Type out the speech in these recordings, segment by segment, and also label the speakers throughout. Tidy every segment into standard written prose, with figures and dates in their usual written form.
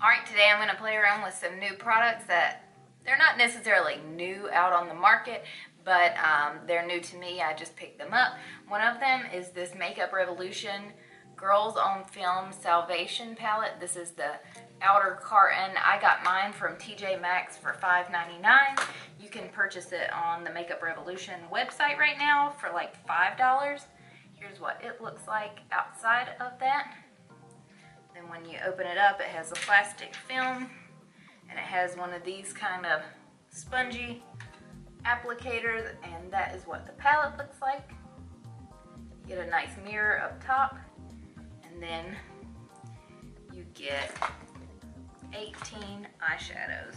Speaker 1: Alright, today I'm going to play around with some new products that they're not necessarily new out on the market, but they're new to me. I just picked them up. One of them is this Makeup Revolution Girls on Film Salvation Palette. This is the outer carton. I got mine from TJ Maxx for $5.99. You can purchase it on the Makeup Revolution website right now for like $5. Here's what it looks like outside of that. Then when you open it up, it has a plastic film, and it has one of these kind of spongy applicators, and that is what the palette looks like. You get a nice mirror up top, and then you get 18 eyeshadows.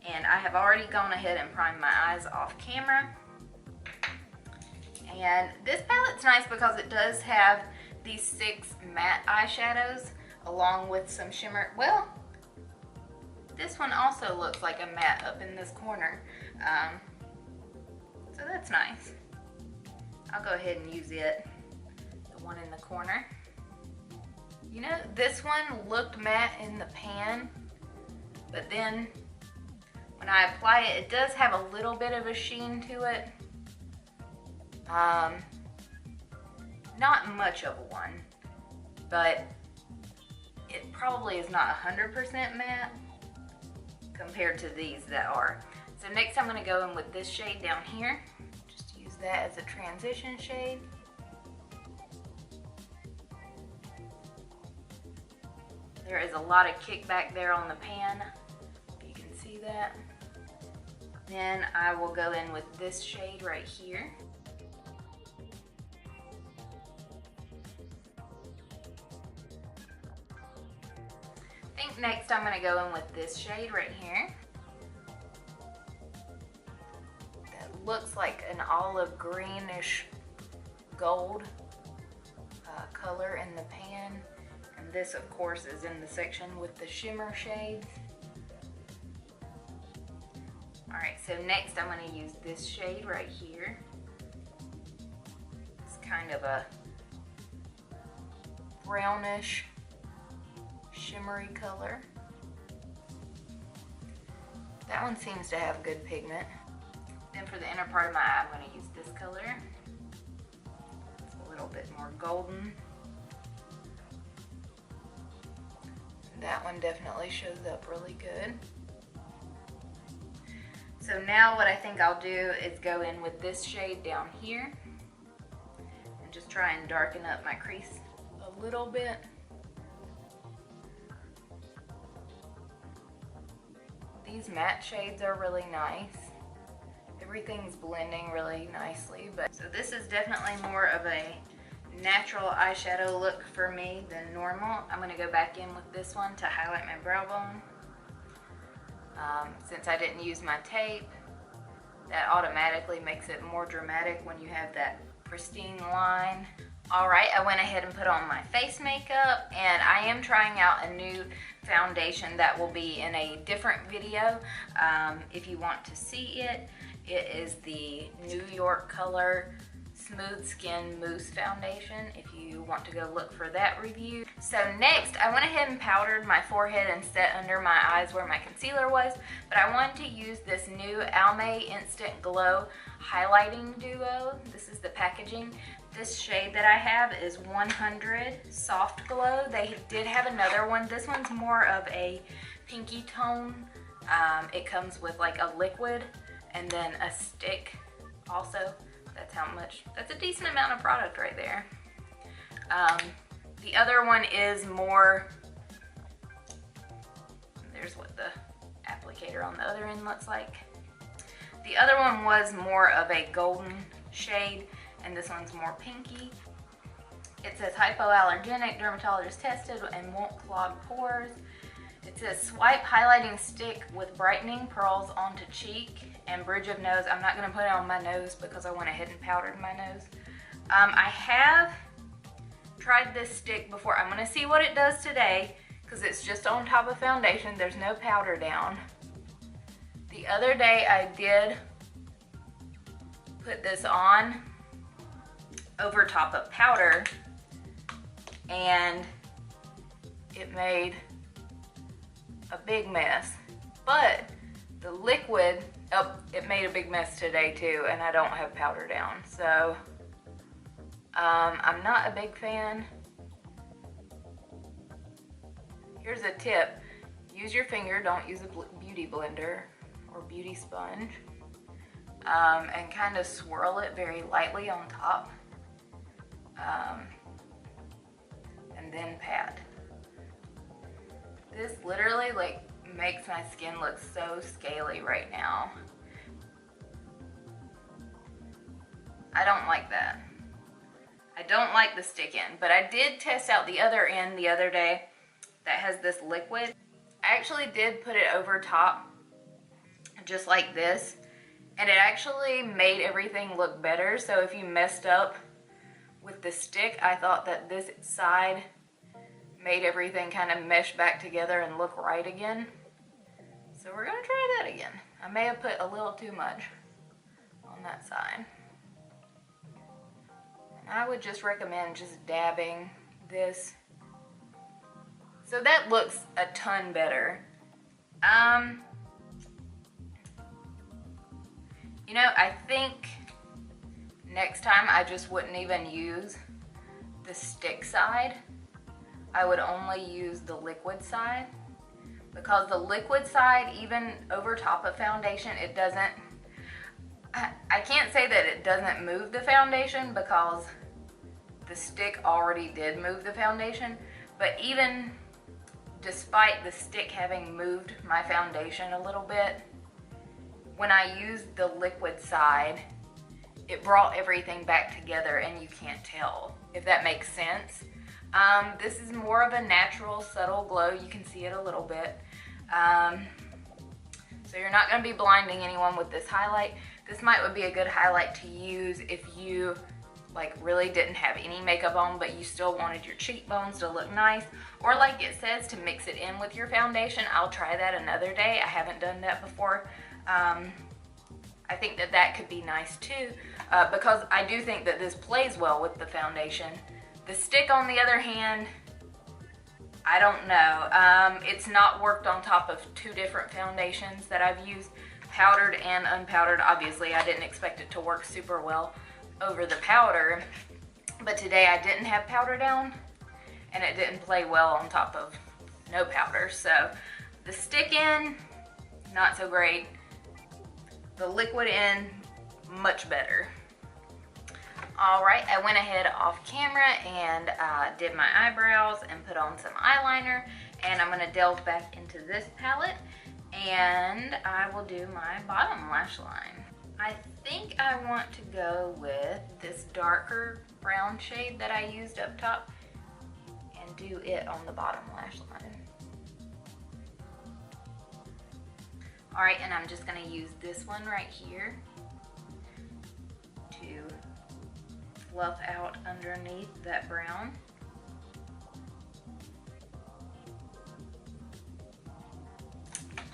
Speaker 1: And I have already gone ahead and primed my eyes off camera. And this palette's nice because it does have these 6 matte eyeshadows along with some shimmer. Well, this one also looks like a matte up in this corner. So that's nice. I'll go ahead and use it, the one in the corner. You know, this one looked matte in the pan, but then when I apply it, it does have a little bit of a sheen to it. Not much of one, but it probably is not 100% matte compared to these that are. So next I'm going to go in with this shade down here. Just use that as a transition shade. There is a lot of kickback there on the pan, if you can see that. Then I will go in with this shade right here. I think next I'm going to go in with this shade right here. That looks like an olive greenish gold color in the pan. And this, of course, is in the section with the shimmer shades. Alright, so next I'm going to use this shade right here. It's kind of a brownish shimmery color. That one seems to have good pigment. Then for the inner part of my eye, I'm going to use this color. It's a little bit more golden. That one definitely shows up really good. So now what I think I'll do is go in with this shade down here and just try and darken up my crease a little bit. These matte shades are really nice. Everything's blending really nicely, but so this is definitely more of a natural eyeshadow look for me than normal. I'm going to go back in with this one to highlight my brow bone. Since I didn't use my tape, that automatically makes it more dramatic when you have that pristine line. Alright, I went ahead and put on my face makeup, and I am trying out a new foundation that will be in a different video. If you want to see it, it is the New York Color Smooth Skin Mousse Foundation, if you want to go look for that review. So next, I went ahead and powdered my forehead and set under my eyes where my concealer was, but I wanted to use this new Almay Instant Glow Highlighting Duo. This is the packaging. This shade that I have is 100 Soft Glow. They did have another one. This one's more of a pinky tone. It comes with like a liquid and then a stick also. That's how much, that's a decent amount of product right there. The other one is more, there's what the applicator on the other end looks like. The other one was more of a golden shade, and this one's more pinky. It says hypoallergenic, dermatologist tested, and won't clog pores. It says swipe highlighting stick with brightening pearls onto cheek and bridge of nose. I'm not going to put it on my nose because I went ahead and powdered my nose. I have tried this stick before. I'm going to see what it does today because it's just on top of foundation. There's no powder down. The other day I did put this on over top of powder, and it made a big mess. But the liquid, oh, it made a big mess today too, and I don't have powder down. So I'm not a big fan. Here's a tip. Use your finger, don't use a beauty blender or beauty sponge. And kind of swirl it very lightly on top. And then pat. This literally like makes my skin look so scaly right now. I don't like that. I don't like the stick end, but I did test out the other end the other day that has this liquid. I actually did put it over top just like this, and it actually made everything look better. So if you messed up with the stick, I thought that this side made everything kind of mesh back together and look right again. So we're gonna try that again. I may have put a little too much on that side. And I would just recommend just dabbing this. So that looks a ton better. You know, I think next time I just wouldn't even use the stick side. I would only use the liquid side, because the liquid side, even over top of foundation, it doesn't, I can't say that it doesn't move the foundation, because the stick already did move the foundation, but even despite the stick having moved my foundation a little bit, when I used the liquid side, it brought everything back together and you can't tell, if that makes sense. This is more of a natural, subtle glow. You can see it a little bit. So you're not going to be blinding anyone with this highlight. This would be a good highlight to use if you like really didn't have any makeup on, but you still wanted your cheekbones to look nice, or like it says, to mix it in with your foundation. I'll try that another day. I haven't done that before. I think that that could be nice too, because I do think that this plays well with the foundation. The stick, on the other hand, I don't know. It's not worked on top of two different foundations that I've used, powdered and unpowdered. Obviously, I didn't expect it to work super well over the powder, but today I didn't have powder down, and it didn't play well on top of no powder. So the stick in, not so great. The liquid in, much better. All right, I went ahead off camera and did my eyebrows and put on some eyeliner, and I'm gonna delve back into this palette and I will do my bottom lash line. I think I want to go with this darker brown shade that I used up top and do it on the bottom lash line. All right, and I'm just gonna use this one right here to fluff out underneath that brown.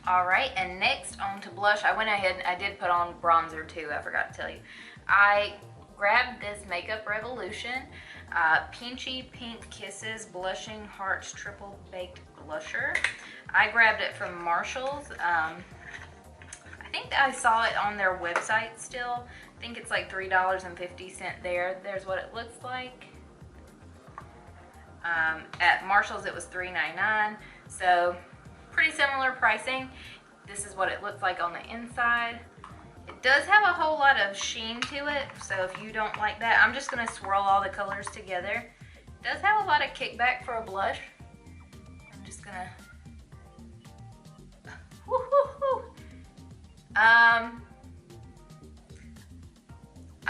Speaker 1: All right, and next on to blush. I went ahead and I did put on bronzer too, I forgot to tell you. I grabbed this Makeup Revolution Peachy Pink Kisses Blushing Hearts Triple Baked Blusher. I grabbed it from Marshall's. I think I saw it on their website still. I think it's like $3.50 there. There's what it looks like. At Marshall's it was $3.99, so pretty similar pricing. This is what it looks like on the inside. It does have a whole lot of sheen to it, so if you don't like that, I'm just gonna swirl all the colors together. It does have a lot of kickback for a blush. I'm just gonna,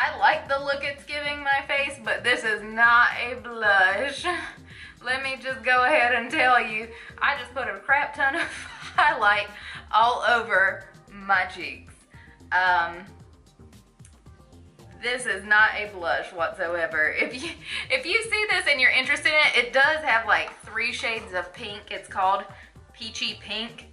Speaker 1: I like the look it's giving my face, but this is not a blush. Let me just go ahead and tell you, I just put a crap ton of highlight all over my cheeks. This is not a blush whatsoever. If you see this and you're interested in it, it does have like 3 shades of pink. It's called Peachy Pink.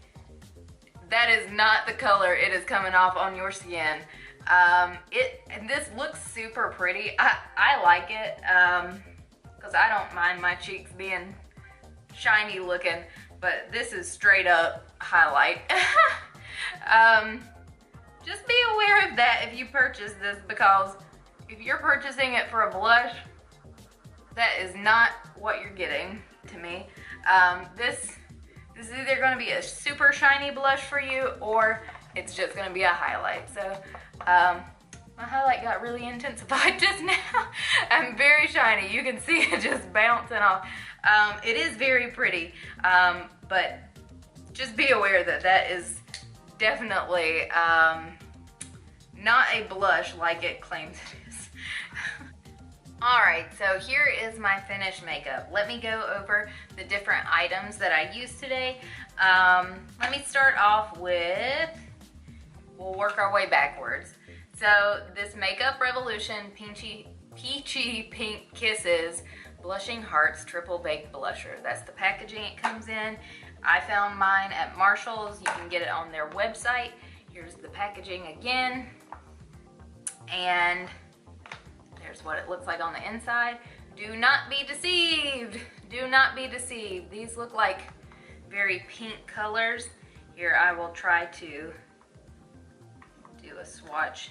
Speaker 1: That is not the color it is coming off on your skin. And this looks super pretty. I like it because I don't mind my cheeks being shiny looking. but this is straight up highlight. Just be aware of that if you purchase this, because if you're purchasing it for a blush, that is not what you're getting to me. This is either going to be a super shiny blush for you, or it's just going to be a highlight. So my highlight got really intensified just now. I'm very shiny. You can see it just bouncing off. It is very pretty, but just be aware that that is definitely not a blush like it claims it is. Alright, so here is my finished makeup. Let me go over the different items that I used today. Let me start off with, we'll work our way backwards. So this Makeup Revolution Peachy Pink Kisses Blushing Hearts Triple Baked Blusher. That's the packaging it comes in. I found mine at Marshall's. You can get it on their website. Here's the packaging again. And there's what it looks like on the inside. Do not be deceived. Do not be deceived. These look like very pink colors. Here, I will try to do a swatch.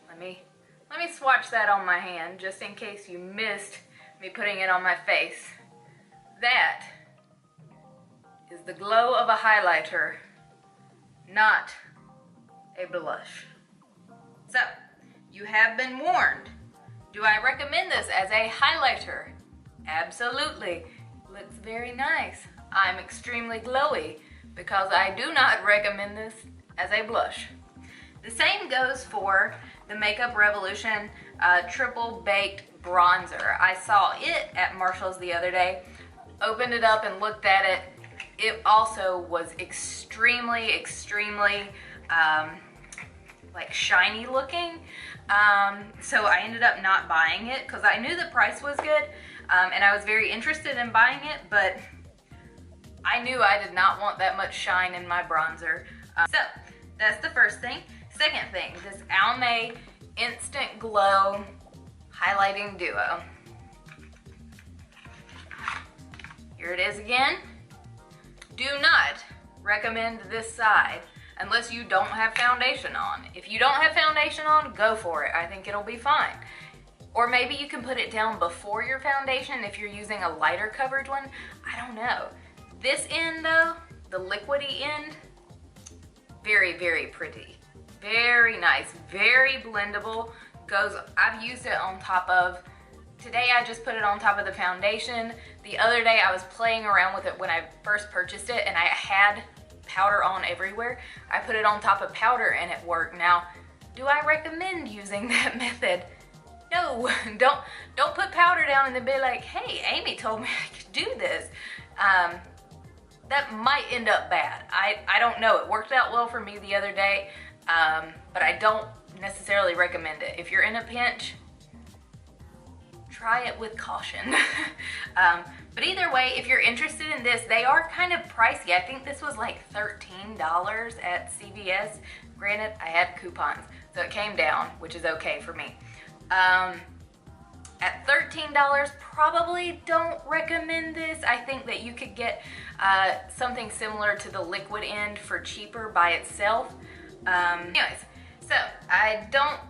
Speaker 1: Let me swatch that on my hand just in case you missed me putting it on my face. That is the glow of a highlighter, not a blush. So, you have been warned. Do I recommend this as a highlighter? Absolutely. Looks very nice. I'm extremely glowy because I do not recommend this as a blush. The same goes for the Makeup Revolution Triple Baked Bronzer. I saw it at Marshall's the other day, opened it up and looked at it. It also was extremely like shiny looking. So I ended up not buying it because I knew the price was good and I was very interested in buying it, but I knew I did not want that much shine in my bronzer. So that's the first thing. Second thing, this Almay Instant Glow Highlighting Duo. Here it is again. Do not recommend this side unless you don't have foundation on. If you don't have foundation on, go for it. I think it'll be fine. Or maybe you can put it down before your foundation if you're using a lighter coverage one. I don't know. This end though, the liquidy end, very pretty. Very nice, very blendable. I've used it on top of, today I just put it on top of the foundation. The other day I was playing around with it when I first purchased it and I had powder on everywhere. I put it on top of powder and it worked. Now, do I recommend using that method? No, don't put powder down and then be like, hey, Amy told me I could do this. That might end up bad. I don't know. It worked out well for me the other day, but I don't necessarily recommend it. If you're in a pinch, try it with caution. But either way, if you're interested in this, they are kind of pricey. I think this was like $13 at CVS. Granted, I had coupons, so it came down, which is okay for me. At $13, probably don't recommend this. I think that you could get something similar to the liquid end for cheaper by itself. Anyways, so I don't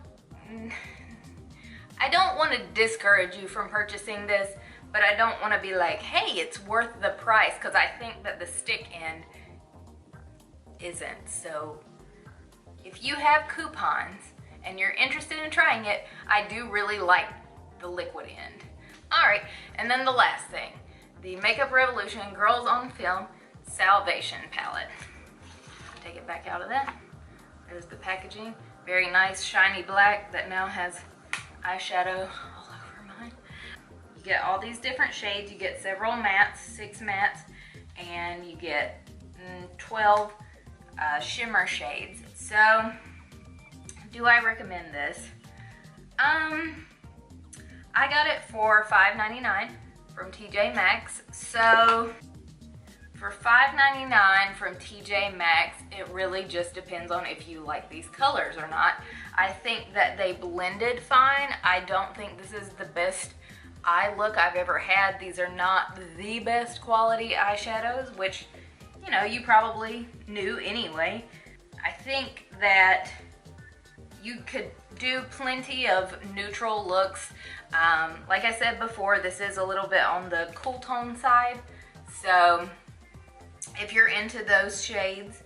Speaker 1: want to discourage you from purchasing this, but I don't want to be like, hey, it's worth the price, because I think that the stick end isn't. So if you have coupons and you're interested in trying it, I do really like the liquid end. Alright, and then the last thing, the Makeup Revolution Girls on Film Salvation Palette. Take it back out of that. There's the packaging. Very nice shiny black that now has eyeshadow all over mine. You get all these different shades. You get several mattes, 6 mattes, and you get 12 shimmer shades. So, do I recommend this? I got it for $5.99 from TJ Maxx. So for $5.99 from TJ Maxx, it really just depends on if you like these colors or not. I think that they blended fine. I don't think this is the best eye look I've ever had. These are not the best quality eyeshadows, which, you know, you probably knew anyway. I think that you could do plenty of neutral looks. Like I said before, this is a little bit on the cool tone side. So if you're into those shades,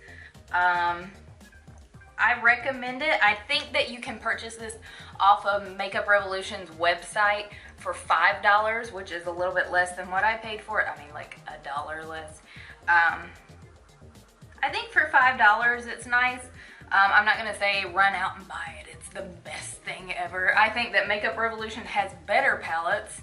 Speaker 1: I recommend it. I think that you can purchase this off of Makeup Revolution's website for $5, which is a little bit less than what I paid for it. I mean, like $1 less. I think for $5 it's nice. I'm not gonna say run out and buy it. It's the best thing ever. I think that Makeup Revolution has better palettes.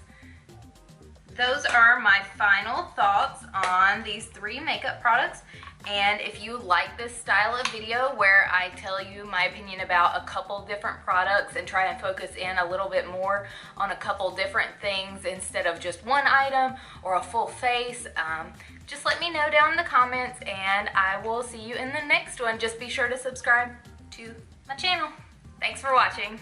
Speaker 1: Those are my final thoughts on these 3 makeup products. And if you like this style of video where I tell you my opinion about a couple different products and try and focus in a little bit more on a couple different things instead of just one item or a full face, just let me know down in the comments and I will see you in the next one. Just be sure to subscribe to my channel. Thanks for watching.